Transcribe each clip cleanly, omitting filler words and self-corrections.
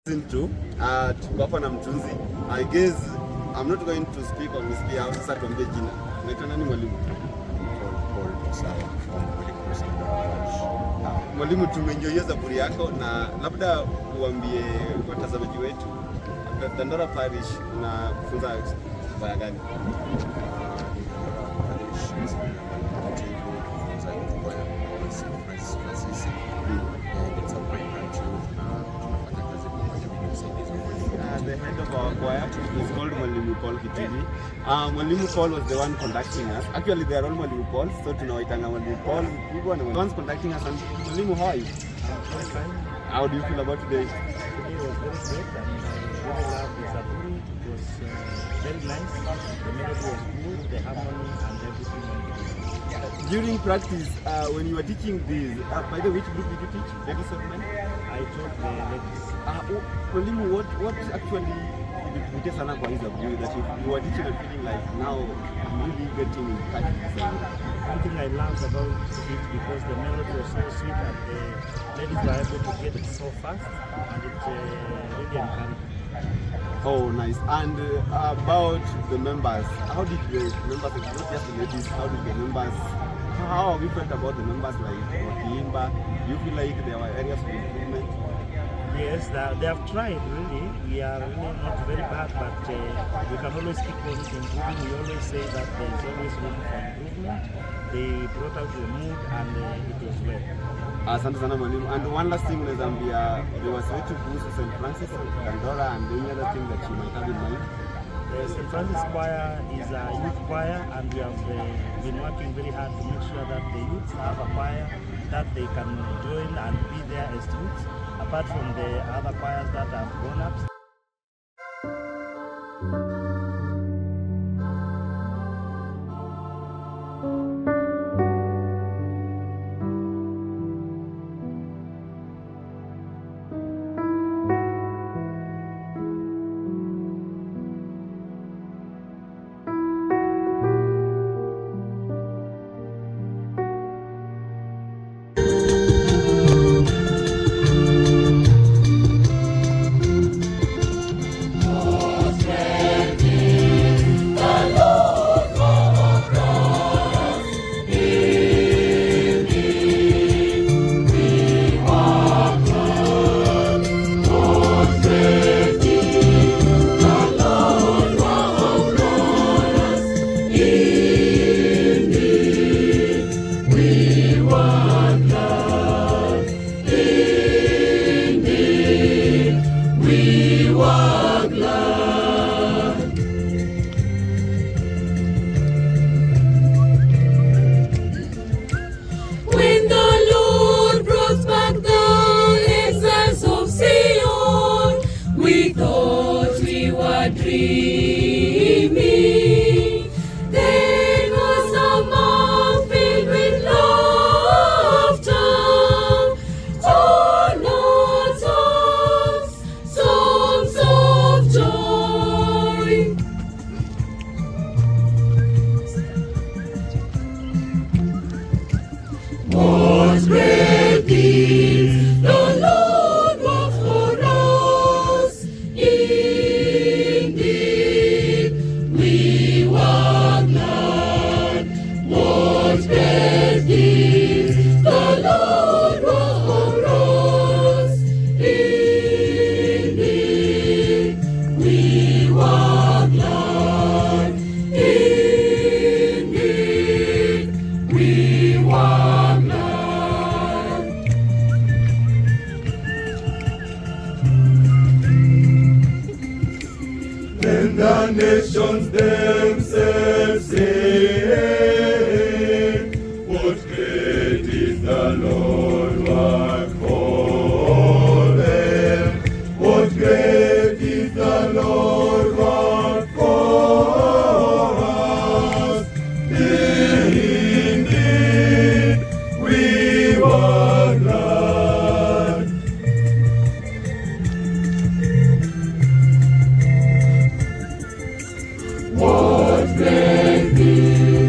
Tuko hapa na mtunzi. I guess I'm not going to speak on his behalf. Sasa tuambie jina. Unaitwa nani mwalimu? Mwalimu, tumeenjoy Zaburi yako na labda uambie watazamaji wetu Dandora Parish na kufunza baya gani? The head of our choir is called Mwalimu Paul Kitili. Mwalimu Paul was the one conducting us. Actually, they are all Mwalimu Paul, so tunawaitanga Mwalimu Paul. People are the ones conducting us. And Mwalimu, how are you? How do you feel about today? Today was very great. I really loved the Zaburi. It was very nice. The melody was good, the harmony and everything went good. During practice, when you were teaching this, by the way, which group did you teach? Ladies or men? I taught the ladies. Mwalimu, what actually ilikuvutia sana kwa hii Zaburi that you were teaching and feeling like now I'm really getting in touch with the Zaburi? One thing I loved about it because the melody was so sweet and the ladies were able to get it so fast and it really encouraged. Oh, nice. And about the members, how did the members, not just the ladies, how did the members, how have you felt about the members like Wakiimba? Do you feel like there were areas of improvement? Yes, they have tried really. We are really not very bad, but we can always keep on improving. We always say that there is always room for improvement. They brought out the mood and it was well. Asante sana mwalimu. And one last thing unaweza ambia viewers wetu kuhusu St. Francis, Dandora and any other thing that you might have in mind? St. Francis Choir is a youth choir and we have been working very hard to make sure that the youths have a choir that they can join and be there as youths, apart from the other choirs that have grown up. Dreaming, there was a mouth filled with laughter, oh, notes of songs of joy. What great deeds the Lord worked for us. Indeed, we were glad. What great deeds the Lord worked for us. Indeed, we were glad. Indeed, we were glad. Then the nations themselves say, what great is the Lord work for them? What great is the Lord work for us? Indeed, we were glad. What great deeds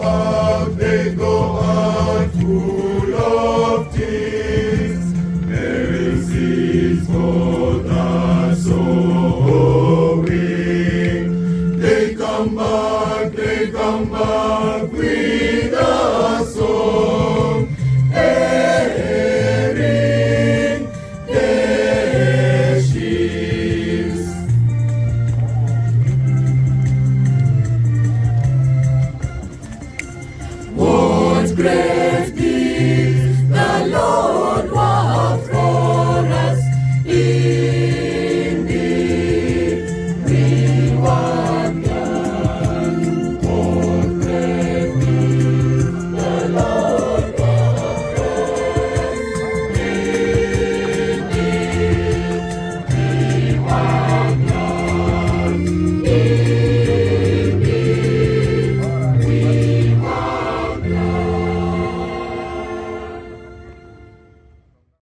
out full of tears, bearing seeds for the sowing. They come back